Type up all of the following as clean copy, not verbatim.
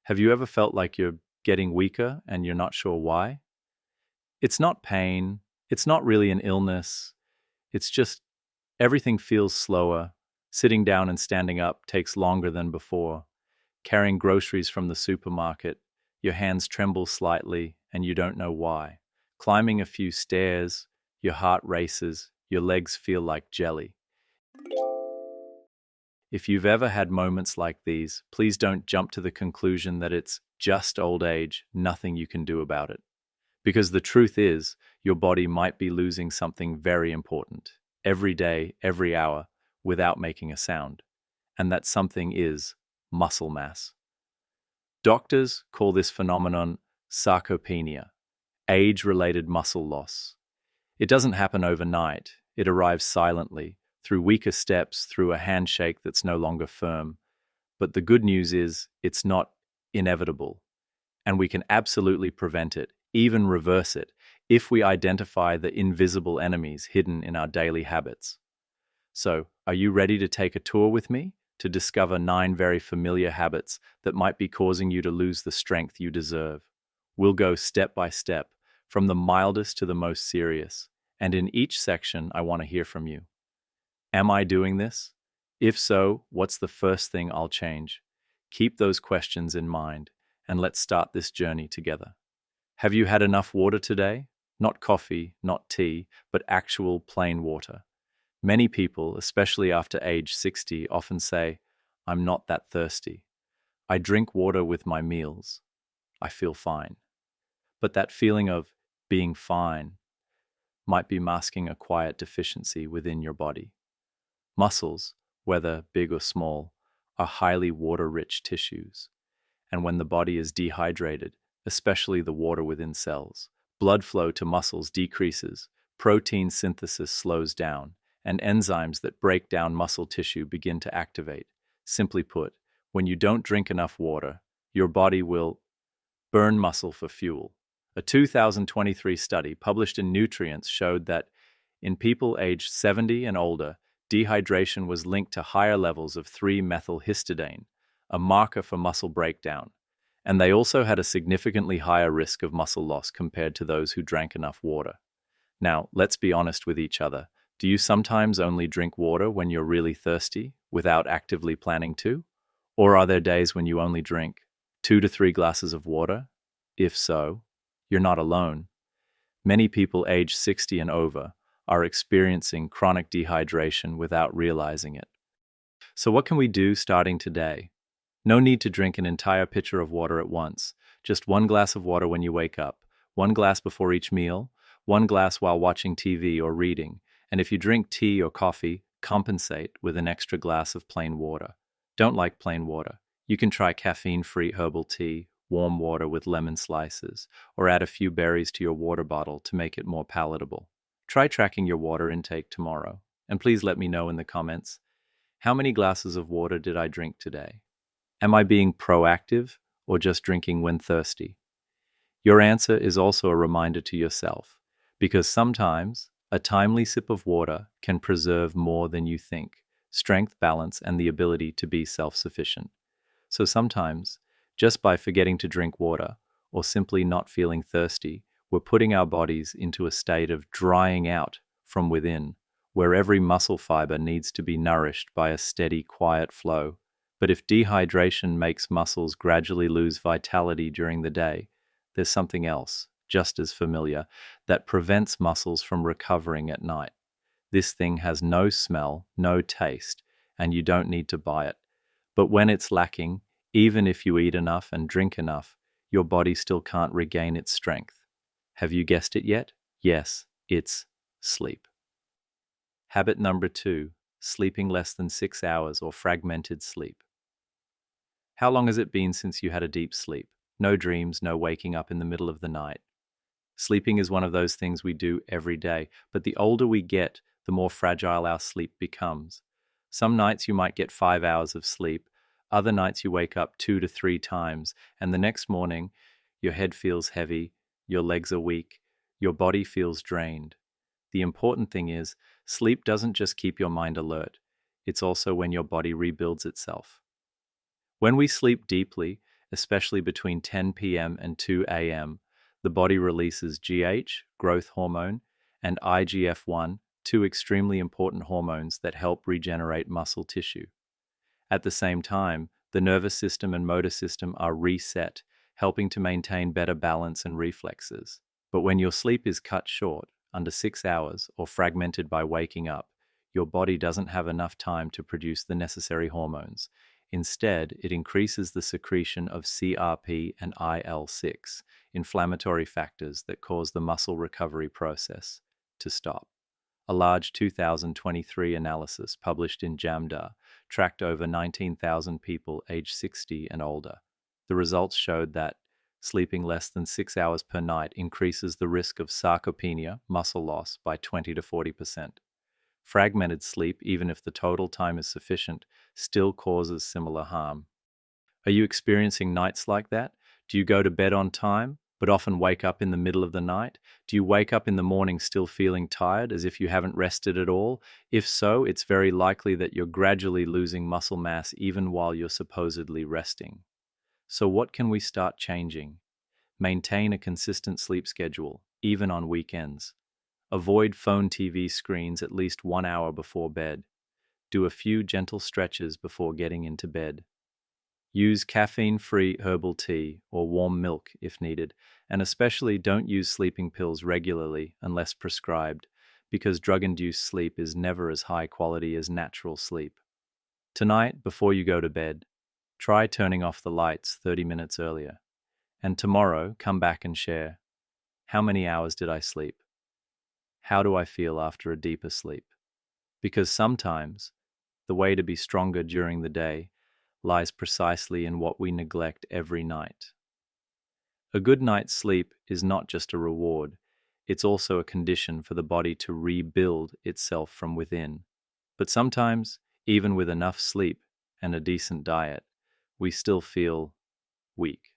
Have you ever felt like you're getting weaker and you're not sure why? It's not pain. It's not really an illness. It's just everything feels slower. Sitting down and standing up takes longer than before. Carrying groceries from the supermarket, your hands tremble slightly and you don't know why. Climbing a few stairs, your heart races, your legs feel like jelly. If you've ever had moments like these, please don't jump to the conclusion that it's just old age, nothing you can do about it. Because the truth is, your body might be losing something very important every day, every hour, without making a sound. And that something is muscle mass. Doctors call this phenomenon sarcopenia, age-related muscle loss. It doesn't happen overnight. It arrives silently, through weaker steps, through a handshake that's no longer firm. But the good news is, it's not inevitable, and we can absolutely prevent it, even reverse it, if we identify the invisible enemies hidden in our daily habits. So, are you ready to take a tour with me to discover 9 very familiar habits that might be causing you to lose the strength you deserve? We'll go step by step, from the mildest to the most serious, and in each section, I want to hear from you. Am I doing this? If so, what's the first thing I'll change? Keep those questions in mind, and let's start this journey together. Have you had enough water today? Not coffee, not tea, but actual plain water. Many people, especially after age 60, often say, "I'm not that thirsty. I drink water with my meals. I feel fine." But that feeling of being fine might be masking a quiet deficiency within your body. Muscles, whether big or small, are highly water-rich tissues. And when the body is dehydrated, especially the water within cells, blood flow to muscles decreases, protein synthesis slows down, and enzymes that break down muscle tissue begin to activate. Simply put, when you don't drink enough water, your body will burn muscle for fuel. A 2023 study published in Nutrients showed that in people aged 70 and older, dehydration was linked to higher levels of 3-methylhistidine, a marker for muscle breakdown, and they also had a significantly higher risk of muscle loss compared to those who drank enough water. Now, let's be honest with each other. Do you sometimes only drink water when you're really thirsty, without actively planning to? Or are there days when you only drink 2 to 3 glasses of water? If so, you're not alone. Many people aged 60 and over are experiencing chronic dehydration without realizing it. So what can we do starting today? No need to drink an entire pitcher of water at once. Just 1 glass of water when you wake up, 1 glass before each meal, 1 glass while watching TV or reading, and if you drink tea or coffee, compensate with an extra glass of plain water. Don't like plain water? You can try caffeine-free herbal tea, warm water with lemon slices, or add a few berries to your water bottle to make it more palatable. Try tracking your water intake tomorrow, and please let me know in the comments, how many glasses of water did I drink today? Am I being proactive or just drinking when thirsty? Your answer is also a reminder to yourself, because sometimes a timely sip of water can preserve more than you think, strength, balance, and the ability to be self-sufficient. So sometimes, just by forgetting to drink water or simply not feeling thirsty, we're putting our bodies into a state of drying out from within, where every muscle fiber needs to be nourished by a steady, quiet flow. But if dehydration makes muscles gradually lose vitality during the day, there's something else, just as familiar, that prevents muscles from recovering at night. This thing has no smell, no taste, and you don't need to buy it. But when it's lacking, even if you eat enough and drink enough, your body still can't regain its strength. Have you guessed it yet? Yes, it's sleep. Habit number 2, sleeping less than 6 hours or fragmented sleep. How long has it been since you had a deep sleep? No dreams, no waking up in the middle of the night. Sleeping is one of those things we do every day, but the older we get, the more fragile our sleep becomes. Some nights you might get 5 hours of sleep, other nights you wake up 2 to 3 times, and the next morning your head feels heavy, your legs are weak, your body feels drained. The important thing is, sleep doesn't just keep your mind alert, it's also when your body rebuilds itself. When we sleep deeply, especially between 10 p.m. and 2 a.m. The body releases GH, growth hormone, and IGF-1, two extremely important hormones that help regenerate muscle tissue. At the same time, the nervous system and motor system are reset, helping to maintain better balance and reflexes. But when your sleep is cut short, under 6 hours, or fragmented by waking up, your body doesn't have enough time to produce the necessary hormones. Instead, it increases the secretion of CRP and IL-6, inflammatory factors that cause the muscle recovery process to stop. A large 2023 analysis published in JAMDA tracked over 19,000 people aged 60 and older. The results showed that sleeping less than 6 hours per night increases the risk of sarcopenia, muscle loss, by 20 to 40%. Fragmented sleep, even if the total time is sufficient, still causes similar harm. Are you experiencing nights like that? Do you go to bed on time, but often wake up in the middle of the night? Do you wake up in the morning still feeling tired, as if you haven't rested at all? If so, it's very likely that you're gradually losing muscle mass even while you're supposedly resting. So what can we start changing? Maintain a consistent sleep schedule, even on weekends. Avoid phone TV screens at least 1 hour before bed. Do a few gentle stretches before getting into bed. Use caffeine-free herbal tea or warm milk if needed, and especially don't use sleeping pills regularly unless prescribed, because drug-induced sleep is never as high quality as natural sleep. Tonight, before you go to bed, try turning off the lights 30 minutes earlier. And tomorrow, come back and share. How many hours did I sleep? How do I feel after a deeper sleep? Because sometimes, the way to be stronger during the day lies precisely in what we neglect every night. A good night's sleep is not just a reward, it's also a condition for the body to rebuild itself from within. But sometimes, even with enough sleep and a decent diet, we still feel weak.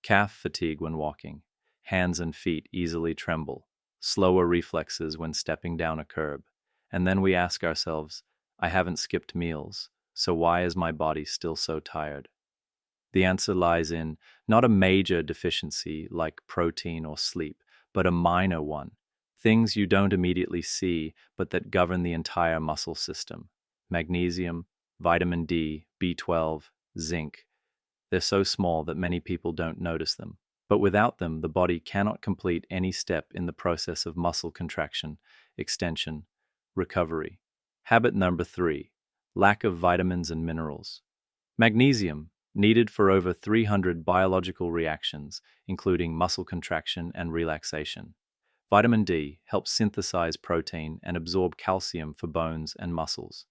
Calf fatigue when walking, hands and feet easily tremble, slower reflexes when stepping down a curb, and then we ask ourselves, I haven't skipped meals, so why is my body still so tired? The answer lies in not a major deficiency like protein or sleep, but a minor one, things you don't immediately see but that govern the entire muscle system. Magnesium, vitamin D, B12, zinc. They're so small that many people don't notice them. But without them, the body cannot complete any step in the process of muscle contraction, extension, recovery. Habit number 3, lack of vitamins and minerals. Magnesium, needed for over 300 biological reactions, including muscle contraction and relaxation. Vitamin D helps synthesize protein and absorb calcium for bones and muscles.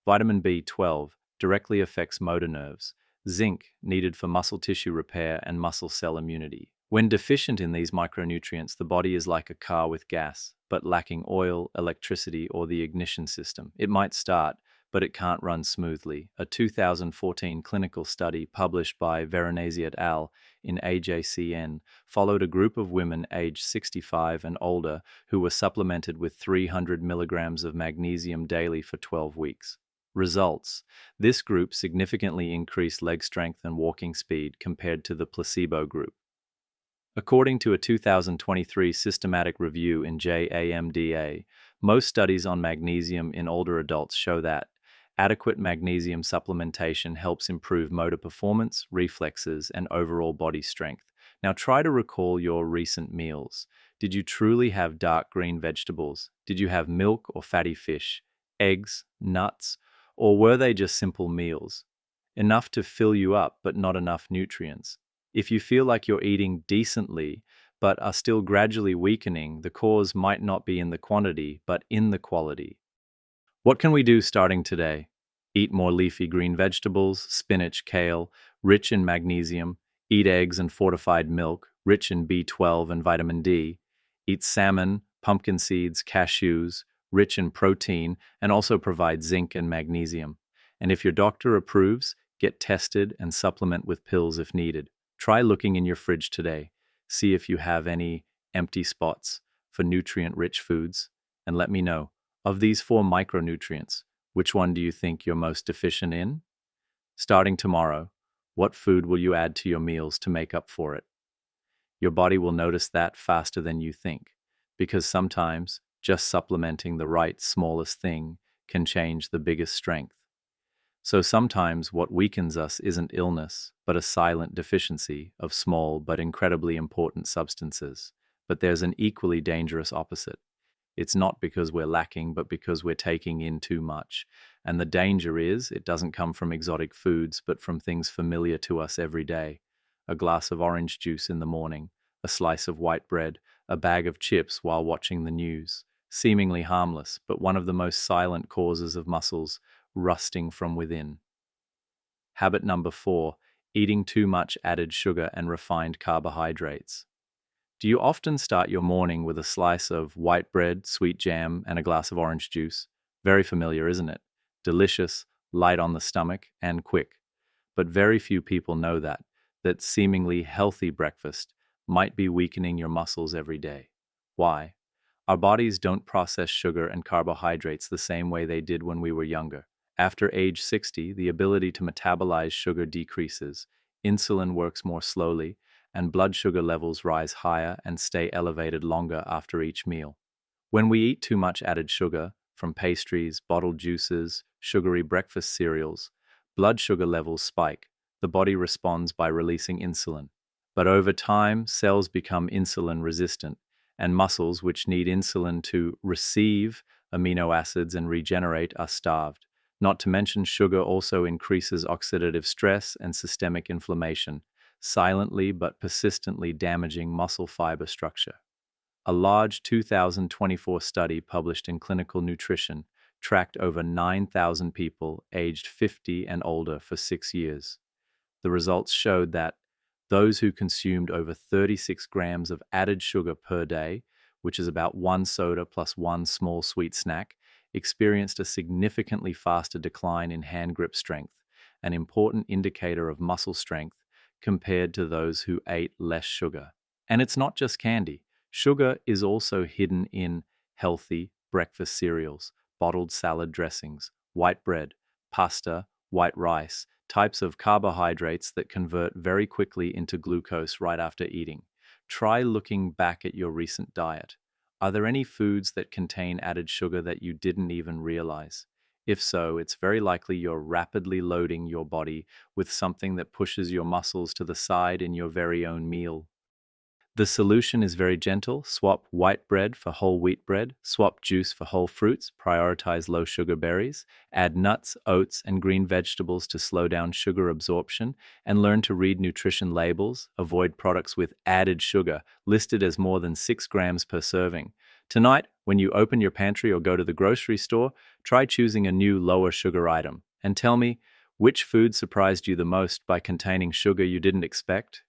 Vitamin B12 directly affects motor nerves. Zinc, needed for muscle tissue repair and muscle cell immunity. When deficient in these micronutrients, the body is like a car with gas, but lacking oil, electricity, or the ignition system. It might start, but it can't run smoothly. A 2014 clinical study published by Veronese et al. In AJCN followed a group of women aged 65 and older who were supplemented with 300 milligrams of magnesium daily for 12 weeks. Results: this group significantly increased leg strength and walking speed compared to the placebo group. According to a 2023 systematic review in JAMDA, most studies on magnesium in older adults show that adequate magnesium supplementation helps improve motor performance, reflexes, and overall body strength. Now try to recall your recent meals. Did you truly have dark green vegetables? Did you have milk or fatty fish, eggs, nuts? Or were they just simple meals? Enough to fill you up, but not enough nutrients. If you feel like you're eating decently, but are still gradually weakening, the cause might not be in the quantity, but in the quality. What can we do starting today? Eat more leafy green vegetables, spinach, kale, rich in magnesium. Eat eggs and fortified milk, rich in B12 and vitamin D. Eat salmon, pumpkin seeds, cashews, rich in protein, and also provide zinc and magnesium. And if your doctor approves, get tested and supplement with pills if needed. Try looking in your fridge today. See if you have any empty spots for nutrient-rich foods, and let me know, of these 4 micronutrients, which one do you think you're most deficient in? Starting tomorrow, What food will you add to your meals to make up for it? Your body will notice that faster than you think, because sometimes just supplementing the right smallest thing can change the biggest strength. So sometimes what weakens us isn't illness, but a silent deficiency of small but incredibly important substances. But there's an equally dangerous opposite. It's not because we're lacking, but because we're taking in too much. And the danger is, it doesn't come from exotic foods, but from things familiar to us every day. A glass of orange juice in the morning, a slice of white bread, a bag of chips while watching the news. Seemingly harmless, but one of the most silent causes of muscles rusting from within. Habit number 4, eating too much added sugar and refined carbohydrates. Do you often start your morning with a slice of white bread, sweet jam, and a glass of orange juice? Very familiar, isn't it? Delicious, light on the stomach, and quick. But very few people know that seemingly healthy breakfast might be weakening your muscles every day. Why? Our bodies don't process sugar and carbohydrates the same way they did when we were younger. After age 60, the ability to metabolize sugar decreases, insulin works more slowly, and blood sugar levels rise higher and stay elevated longer after each meal. When we eat too much added sugar, from pastries, bottled juices, sugary breakfast cereals, blood sugar levels spike. The body responds by releasing insulin. But over time, cells become insulin resistant, and muscles which need insulin to receive amino acids and regenerate are starved. Not to mention, sugar also increases oxidative stress and systemic inflammation, silently but persistently damaging muscle fiber structure. A large 2024 study published in Clinical Nutrition tracked over 9,000 people aged 50 and older for 6 years. The results showed that those who consumed over 36 grams of added sugar per day, which is about one soda plus one small sweet snack, experienced a significantly faster decline in hand grip strength, an important indicator of muscle strength, compared to those who ate less sugar. And it's not just candy. Sugar is also hidden in healthy breakfast cereals, bottled salad dressings, white bread, pasta, white rice, types of carbohydrates that convert very quickly into glucose right after eating. Try looking back at your recent diet. Are there any foods that contain added sugar that you didn't even realize? If so, it's very likely you're rapidly loading your body with something that pushes your muscles to the side in your very own meal. The solution is very gentle. Swap white bread for whole wheat bread, swap juice for whole fruits, prioritize low sugar berries, add nuts, oats, and green vegetables to slow down sugar absorption, and learn to read nutrition labels. Avoid products with added sugar, listed as more than 6 grams per serving. Tonight, when you open your pantry or go to the grocery store, try choosing a new lower sugar item, and tell me, which food surprised you the most by containing sugar you didn't expect?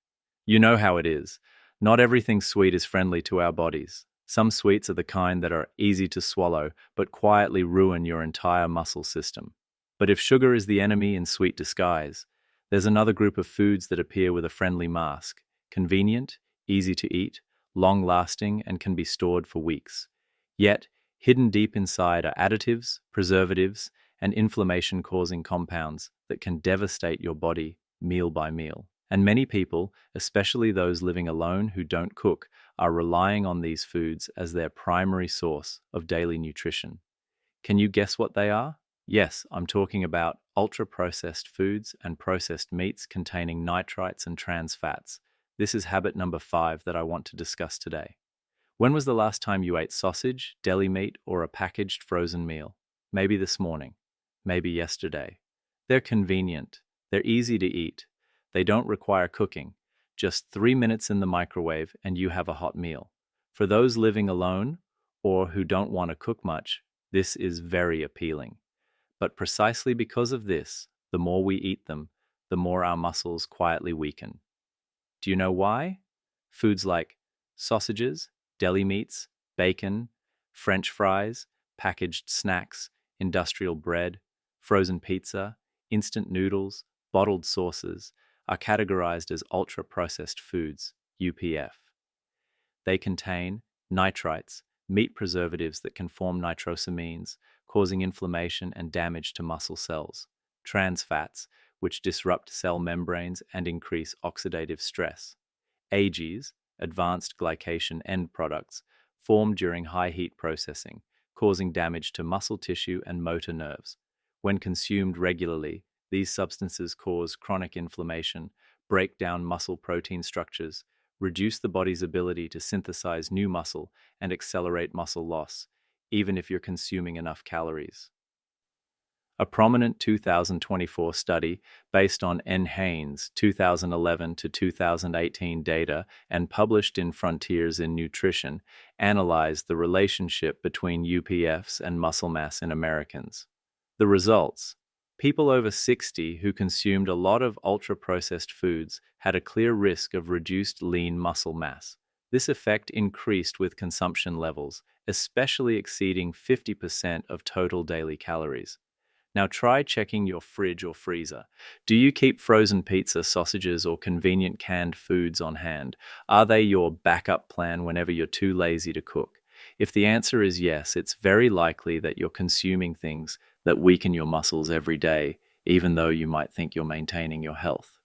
You know how it is. Not everything sweet is friendly to our bodies. Some sweets are the kind that are easy to swallow, but quietly ruin your entire muscle system. But if sugar is the enemy in sweet disguise, there's another group of foods that appear with a friendly mask: convenient, easy to eat, long-lasting, and can be stored for weeks. Yet, hidden deep inside are additives, preservatives, and inflammation-causing compounds that can devastate your body meal by meal. And many people, especially those living alone who don't cook, are relying on these foods as their primary source of daily nutrition. Can you guess what they are? Yes, I'm talking about ultra-processed foods and processed meats containing nitrites and trans fats. This is habit number 5 that I want to discuss today. When was the last time you ate sausage, deli meat, or a packaged frozen meal? Maybe this morning. Maybe yesterday. They're convenient. They're easy to eat. They don't require cooking. Just 3 minutes in the microwave and you have a hot meal. For those living alone or who don't want to cook much, this is very appealing. But precisely because of this, the more we eat them, the more our muscles quietly weaken. Do you know why? Foods like sausages, deli meats, bacon, French fries, packaged snacks, industrial bread, frozen pizza, instant noodles, bottled sauces are categorized as ultra-processed foods, UPF. They contain nitrites, meat preservatives that can form nitrosamines, causing inflammation and damage to muscle cells; trans fats, which disrupt cell membranes and increase oxidative stress. AGEs, advanced glycation end products, form during high heat processing, causing damage to muscle tissue and motor nerves. When consumed regularly, these substances cause chronic inflammation, break down muscle protein structures, reduce the body's ability to synthesize new muscle, and accelerate muscle loss, even if you're consuming enough calories. A prominent 2024 study based on N. Haynes' 2011 to 2018 data and published in Frontiers in Nutrition analyzed the relationship between UPFs and muscle mass in Americans. The results: people over 60 who consumed a lot of ultra-processed foods had a clear risk of reduced lean muscle mass. This effect increased with consumption levels, especially exceeding 50% of total daily calories. Now try checking your fridge or freezer. Do you keep frozen pizza, sausages, or convenient canned foods on hand? Are they your backup plan whenever you're too lazy to cook? If the answer is yes, it's very likely that you're consuming things that weaken your muscles every day, even though you might think you're maintaining your health.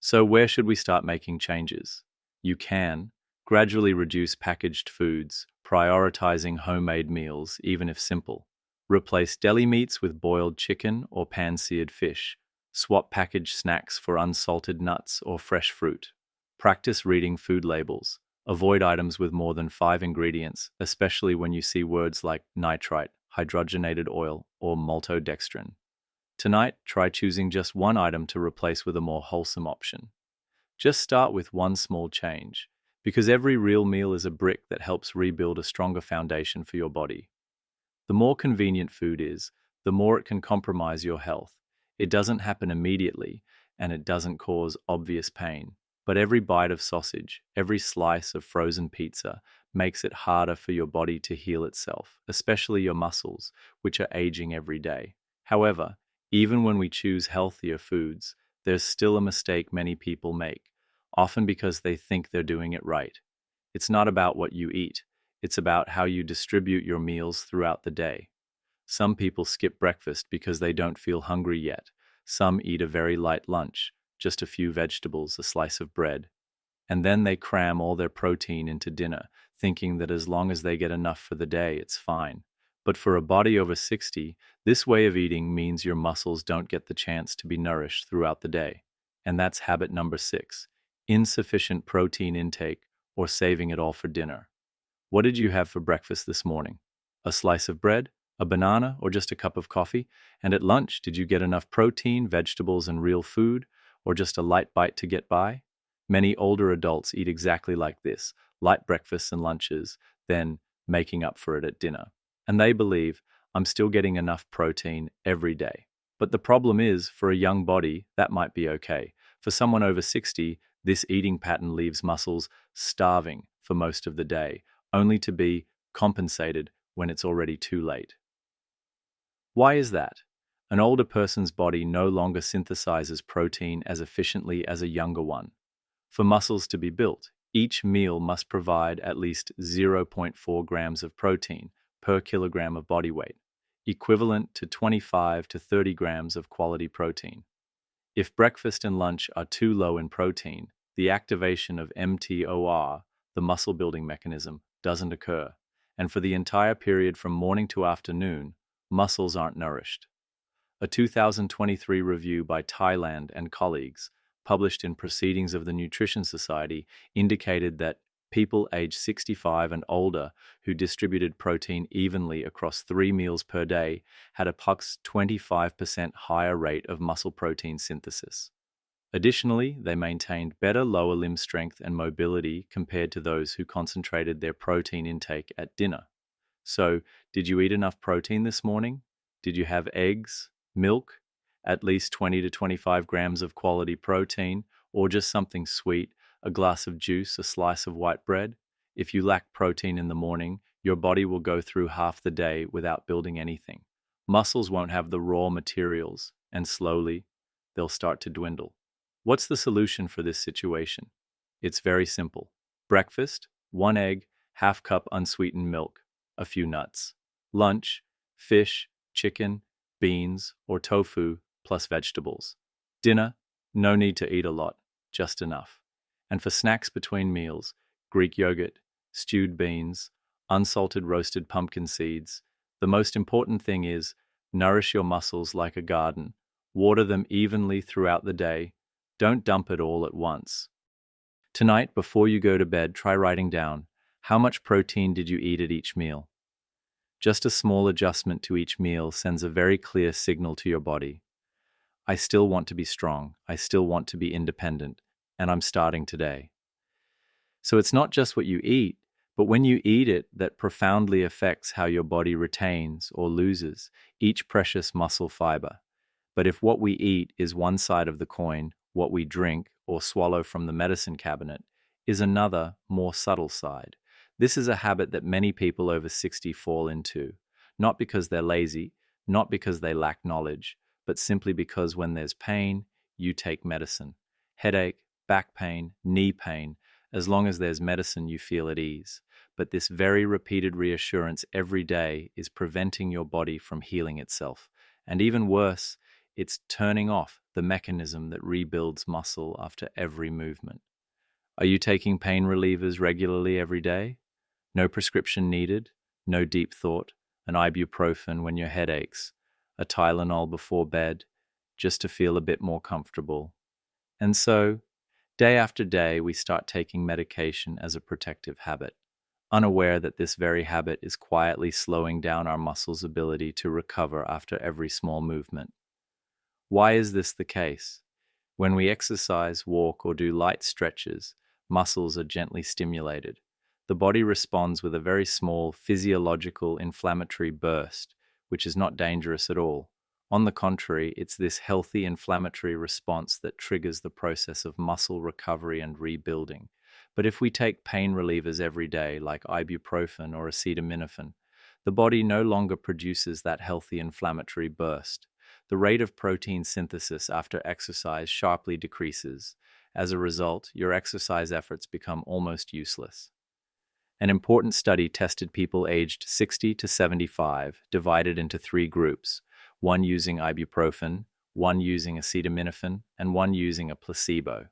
So where should we start making changes? You can gradually reduce packaged foods, prioritizing homemade meals, even if simple. Replace deli meats with boiled chicken or pan-seared fish. Swap packaged snacks for unsalted nuts or fresh fruit. Practice reading food labels. Avoid items with more than 5 ingredients, especially when you see words like nitrite, hydrogenated oil, or maltodextrin. Tonight, try choosing just one item to replace with a more wholesome option. Just start with one small change, because every real meal is a brick that helps rebuild a stronger foundation for your body. The more convenient food is, the more it can compromise your health. It doesn't happen immediately, and it doesn't cause obvious pain. But every bite of sausage, every slice of frozen pizza, makes it harder for your body to heal itself, especially your muscles, which are aging every day. However, even when we choose healthier foods, there's still a mistake many people make, often because they think they're doing it right. It's not about what you eat. It's about how you distribute your meals throughout the day. Some people skip breakfast because they don't feel hungry yet. Some eat a very light lunch, just a few vegetables, a slice of bread. And then they cram all their protein into dinner, thinking that as long as they get enough for the day, it's fine. But for a body over 60, this way of eating means your muscles don't get the chance to be nourished throughout the day. And that's habit number 6, insufficient protein intake or saving it all for dinner. What did you have for breakfast this morning? A slice of bread, a banana, or just a cup of coffee? And at lunch, did you get enough protein, vegetables, and real food, or just a light bite to get by? Many older adults eat exactly like this, light breakfasts and lunches, then making up for it at dinner. And they believe, I'm still getting enough protein every day. But the problem is, for a young body, that might be okay. For someone over 60, this eating pattern leaves muscles starving for most of the day, only to be compensated when it's already too late. Why is that? An older person's body no longer synthesizes protein as efficiently as a younger one. For muscles to be built, each meal must provide at least 0.4 grams of protein per kilogram of body weight, equivalent to 25 to 30 grams of quality protein. If breakfast and lunch are too low in protein, the activation of mTOR, the muscle building mechanism, doesn't occur, and for the entire period from morning to afternoon, muscles aren't nourished. A 2023 review by Thailand and colleagues, published in Proceedings of the Nutrition Society, indicated that people aged 65 and older who distributed protein evenly across 3 meals per day had a 25% higher rate of muscle protein synthesis. Additionally, they maintained better lower limb strength and mobility compared to those who concentrated their protein intake at dinner. So, did you eat enough protein this morning? Did you have eggs, milk, at least 20 to 25 grams of quality protein, or just something sweet, a glass of juice, a slice of white bread? If you lack protein in the morning, your body will go through half the day without building anything. Muscles won't have the raw materials, and slowly, they'll start to dwindle. What's the solution for this situation? It's very simple. Breakfast, 1 egg, half cup unsweetened milk, a few nuts. Lunch, fish, chicken, beans, or tofu, plus vegetables. Dinner, no need to eat a lot, just enough. And for snacks between meals, Greek yogurt, stewed beans, unsalted roasted pumpkin seeds. The most important thing is nourish your muscles like a garden. Water them evenly throughout the day. Don't dump it all at once. Tonight, before you go to bed, try writing down how much protein did you eat at each meal. Just a small adjustment to each meal sends a very clear signal to your body. I still want to be strong. I still want to be independent. And I'm starting today. So it's not just what you eat, but when you eat it that profoundly affects how your body retains or loses each precious muscle fiber. But if what we eat is one side of the coin, what we drink or swallow from the medicine cabinet is another, more subtle side. This is a habit that many people over 60 fall into, not because they're lazy, not because they lack knowledge, but simply because when there's pain, you take medicine. Headache, back pain, knee pain. As long as there's medicine, you feel at ease. But this very repeated reassurance every day is preventing your body from healing itself. And even worse, it's turning off the mechanism that rebuilds muscle after every movement. Are you taking pain relievers regularly every day? No prescription needed, no deep thought, an ibuprofen when your head aches, a Tylenol before bed, just to feel a bit more comfortable. And so, day after day, we start taking medication as a protective habit, unaware that this very habit is quietly slowing down our muscles' ability to recover after every small movement. Why is this the case? When we exercise, walk, or do light stretches, muscles are gently stimulated. The body responds with a very small physiological inflammatory burst, which is not dangerous at all. On the contrary, it's this healthy inflammatory response that triggers the process of muscle recovery and rebuilding. But if we take pain relievers every day, like ibuprofen or acetaminophen, the body no longer produces that healthy inflammatory burst. The rate of protein synthesis after exercise sharply decreases. As a result, your exercise efforts become almost useless. An important study tested people aged 60 to 75, divided into 3 groups, one using ibuprofen, one using acetaminophen, and one using a placebo.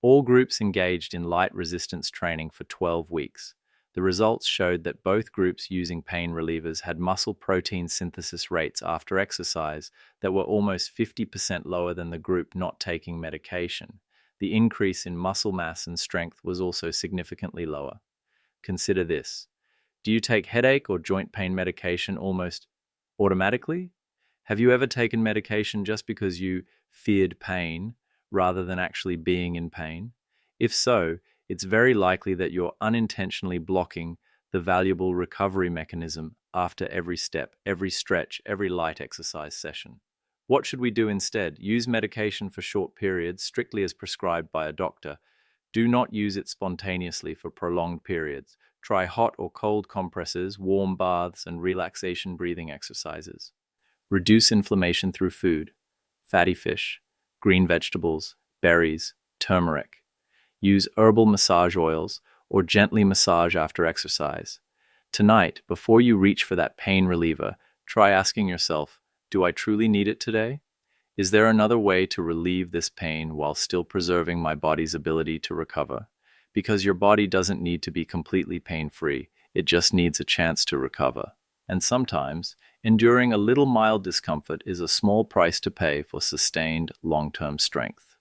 All groups engaged in light resistance training for 12 weeks. The results showed that both groups using pain relievers had muscle protein synthesis rates after exercise that were almost 50% lower than the group not taking medication. The increase in muscle mass and strength was also significantly lower. Consider this. Do you take headache or joint pain medication almost automatically? Have you ever taken medication just because you feared pain rather than actually being in pain? If so, it's very likely that you're unintentionally blocking the valuable recovery mechanism after every step, every stretch, every light exercise session. What should we do instead? Use medication for short periods, strictly as prescribed by a doctor. Do not use it spontaneously for prolonged periods. Try hot or cold compresses, warm baths, and relaxation breathing exercises. Reduce inflammation through food, fatty fish, green vegetables, berries, turmeric. Use herbal massage oils or gently massage after exercise. Tonight, before you reach for that pain reliever, try asking yourself, do I truly need it today? Is there another way to relieve this pain while still preserving my body's ability to recover? Because your body doesn't need to be completely pain-free, it just needs a chance to recover. And sometimes, enduring a little mild discomfort is a small price to pay for sustained long-term strength.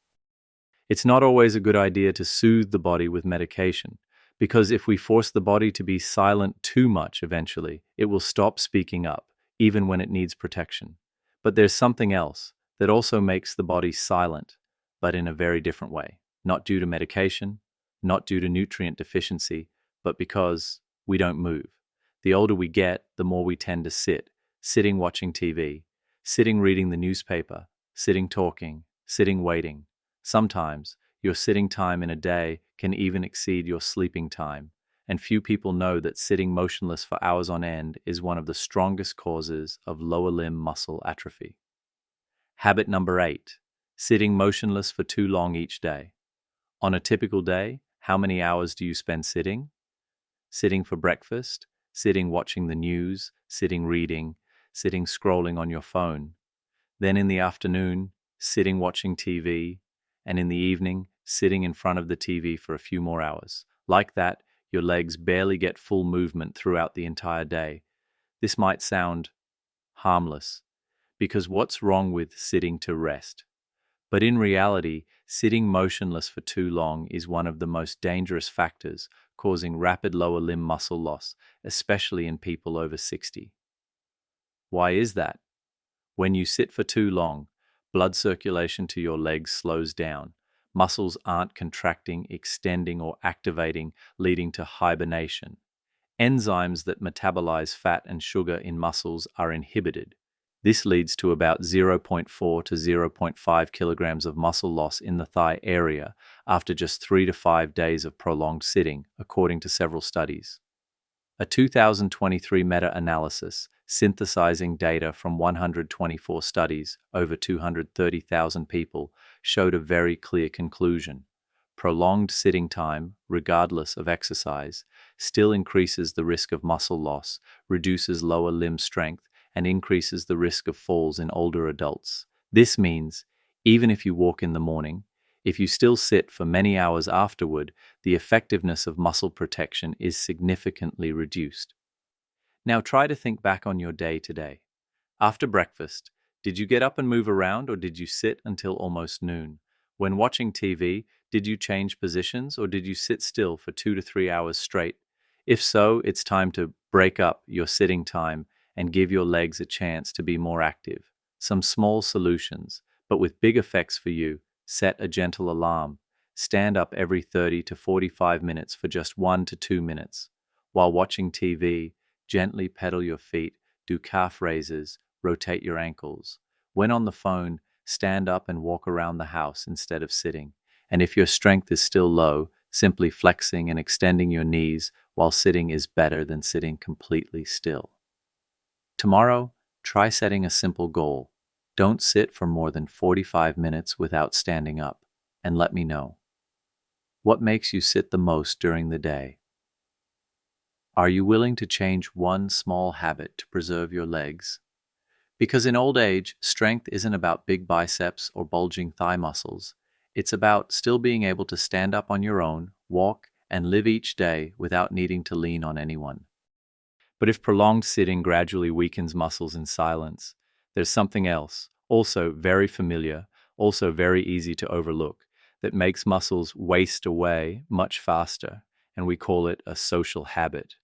It's not always a good idea to soothe the body with medication, because if we force the body to be silent too much eventually, it will stop speaking up, even when it needs protection. But there's something else that also makes the body silent, but in a very different way. Not due to medication, not due to nutrient deficiency, but because we don't move. The older we get, the more we tend to sit, sitting watching TV, sitting reading the newspaper, sitting talking, sitting waiting. Sometimes, your sitting time in a day can even exceed your sleeping time, and few people know that sitting motionless for hours on end is one of the strongest causes of lower limb muscle atrophy. Habit number 8, sitting motionless for too long each day. On a typical day, how many hours do you spend sitting? Sitting for breakfast, sitting watching the news, sitting reading, sitting scrolling on your phone. Then in the afternoon, sitting watching TV, and in the evening, sitting in front of the TV for a few more hours. Like that, your legs barely get full movement throughout the entire day. This might sound harmless, because what's wrong with sitting to rest? But in reality, sitting motionless for too long is one of the most dangerous factors, causing rapid lower limb muscle loss, especially in people over 60. Why is that? When you sit for too long, blood circulation to your legs slows down. Muscles aren't contracting, extending, or activating, leading to hibernation. Enzymes that metabolize fat and sugar in muscles are inhibited. This leads to about 0.4 to 0.5 kilograms of muscle loss in the thigh area after just 3 to 5 days of prolonged sitting, according to several studies. A 2023 meta-analysis synthesizing data from 124 studies over 230,000 people showed a very clear conclusion. Prolonged sitting time, regardless of exercise, still increases the risk of muscle loss, reduces lower limb strength, and increases the risk of falls in older adults. This means, even if you walk in the morning, if you still sit for many hours afterward, the effectiveness of muscle protection is significantly reduced. Now try to think back on your day today. After breakfast, did you get up and move around, or did you sit until almost noon? When watching TV, did you change positions, or did you sit still for 2 to 3 hours straight? If so, it's time to break up your sitting time and give your legs a chance to be more active. Some small solutions, but with big effects for you. Set a gentle alarm. Stand up every 30 to 45 minutes for just 1 to 2 minutes. While watching TV, gently pedal your feet, do calf raises, rotate your ankles. When on the phone, stand up and walk around the house instead of sitting. And if your strength is still low, simply flexing and extending your knees while sitting is better than sitting completely still. Tomorrow, try setting a simple goal. Don't sit for more than 45 minutes without standing up, and let me know. What makes you sit the most during the day? Are you willing to change one small habit to preserve your legs? Because in old age, strength isn't about big biceps or bulging thigh muscles. It's about still being able to stand up on your own, walk, and live each day without needing to lean on anyone. But if prolonged sitting gradually weakens muscles in silence, there's something else, also very familiar, also very easy to overlook, that makes muscles waste away much faster, and we call it a social habit.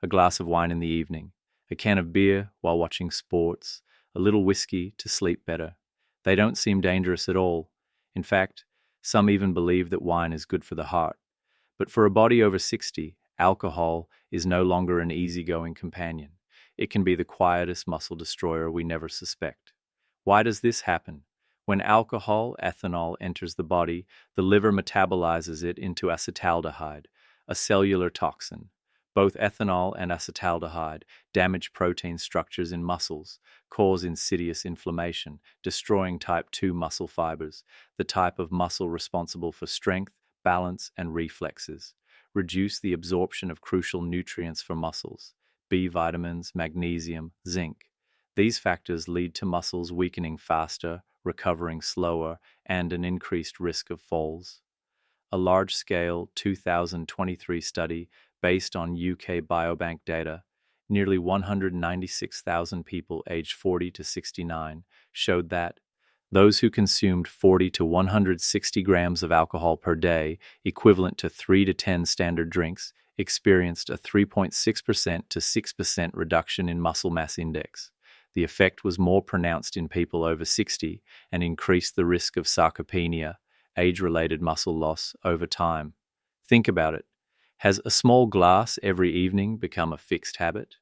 A glass of wine in the evening, a can of beer while watching sports, a little whiskey to sleep better. They don't seem dangerous at all. In fact, some even believe that wine is good for the heart. But for a body over 60, alcohol is no longer an easygoing companion. It can be the quietest muscle destroyer we never suspect. Why does this happen? When alcohol, ethanol, enters the body, the liver metabolizes it into acetaldehyde, a cellular toxin. Both ethanol and acetaldehyde damage protein structures in muscles, cause insidious inflammation, destroying type 2 muscle fibers, the type of muscle responsible for strength, balance, and reflexes. Reduce the absorption of crucial nutrients for muscles, B vitamins, magnesium, zinc. These factors lead to muscles weakening faster, recovering slower, and an increased risk of falls. A large-scale 2023 study based on UK Biobank data, nearly 196,000 people aged 40 to 69, showed that those who consumed 40 to 160 grams of alcohol per day, equivalent to 3 to 10 standard drinks, experienced a 3.6% to 6% reduction in muscle mass index. The effect was more pronounced in people over 60 and increased the risk of sarcopenia, age-related muscle loss, over time. Think about it. Has a small glass every evening become a fixed habit?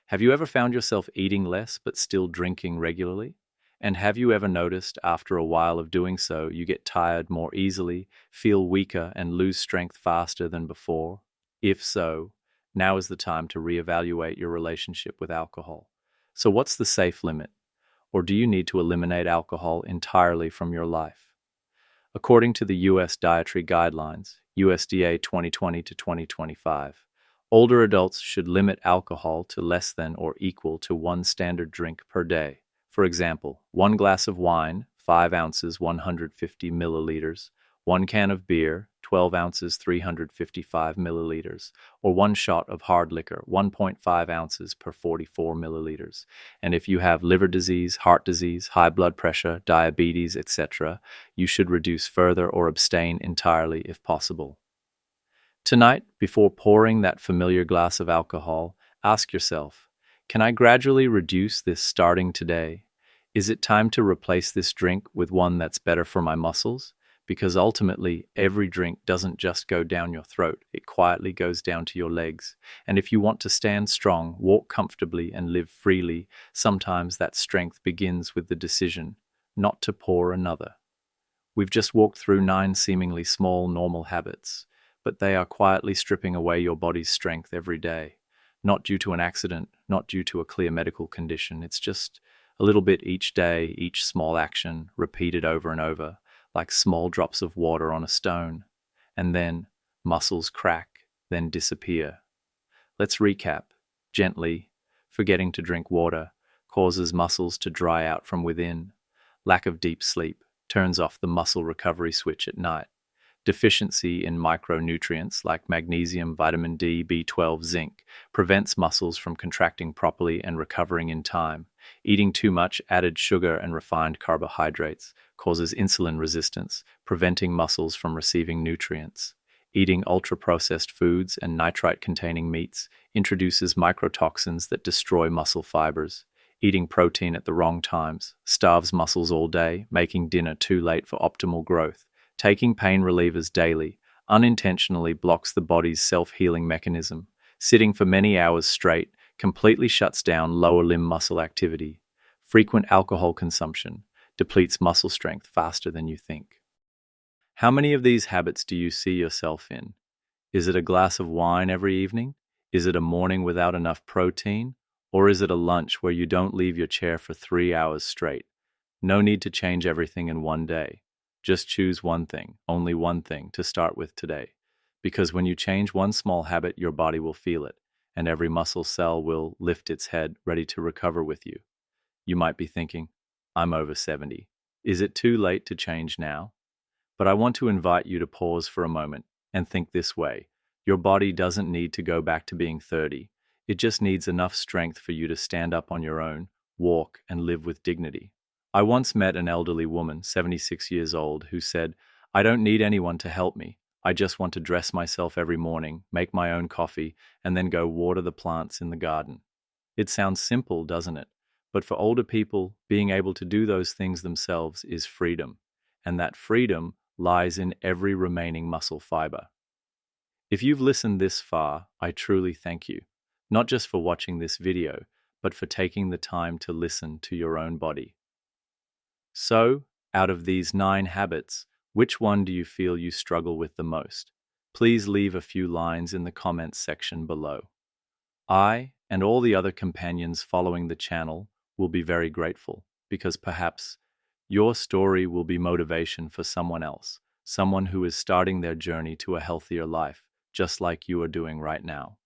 Have you ever found yourself eating less but still drinking regularly? And have you ever noticed after a while of doing so, you get tired more easily, feel weaker, and lose strength faster than before? If so, now is the time to reevaluate your relationship with alcohol. So what's the safe limit? Or do you need to eliminate alcohol entirely from your life? According to the U.S. Dietary Guidelines, USDA 2020 to 2025, older adults should limit alcohol to less than or equal to 1 standard drink per day. For example, 1 glass of wine, 5 ounces, 150 milliliters, 1 can of beer, 12 ounces, 355 milliliters, or 1 shot of hard liquor, 1.5 ounces per 44 milliliters. And if you have liver disease, heart disease, high blood pressure, diabetes, etc., you should reduce further or abstain entirely if possible. Tonight, before pouring that familiar glass of alcohol, ask yourself, can I gradually reduce this starting today? Is it time to replace this drink with one that's better for my muscles? Because ultimately, every drink doesn't just go down your throat, it quietly goes down to your legs. And if you want to stand strong, walk comfortably, and live freely, sometimes that strength begins with the decision not to pour another. We've just walked through 9 seemingly small, normal habits, but they are quietly stripping away your body's strength every day. Not due to an accident, not due to a clear medical condition. It's just a little bit each day, each small action, repeated over and over, like small drops of water on a stone. And then muscles crack, then disappear. Let's recap. Gently, forgetting to drink water causes muscles to dry out from within. Lack of deep sleep turns off the muscle recovery switch at night. Deficiency in micronutrients like magnesium, vitamin D, B12, zinc prevents muscles from contracting properly and recovering in time. Eating too much added sugar and refined carbohydrates causes insulin resistance, preventing muscles from receiving nutrients. Eating ultra-processed foods and nitrite-containing meats introduces microtoxins that destroy muscle fibers. Eating protein at the wrong times starves muscles all day, making dinner too late for optimal growth. Taking pain relievers daily unintentionally blocks the body's self-healing mechanism. Sitting for many hours straight completely shuts down lower limb muscle activity. Frequent alcohol consumption depletes muscle strength faster than you think. How many of these habits do you see yourself in? Is it a glass of wine every evening? Is it a morning without enough protein? Or is it a lunch where you don't leave your chair for 3 hours straight? No need to change everything in one day. Just choose one thing, only one thing, to start with today. Because when you change one small habit, your body will feel it, and every muscle cell will lift its head, ready to recover with you. You might be thinking, I'm over 70. Is it too late to change now? But I want to invite you to pause for a moment and think this way. Your body doesn't need to go back to being 30. It just needs enough strength for you to stand up on your own, walk, and live with dignity. I once met an elderly woman, 76 years old, who said, I don't need anyone to help me. I just want to dress myself every morning, make my own coffee, and then go water the plants in the garden. It sounds simple, doesn't it? But for older people, being able to do those things themselves is freedom. And that freedom lies in every remaining muscle fiber. If you've listened this far, I truly thank you. Not just for watching this video, but for taking the time to listen to your own body. So, out of these 9 habits, which one do you feel you struggle with the most? Please leave a few lines in the comments section below. I, and all the other companions following the channel, will be very grateful, because perhaps your story will be motivation for someone else, someone who is starting their journey to a healthier life, just like you are doing right now.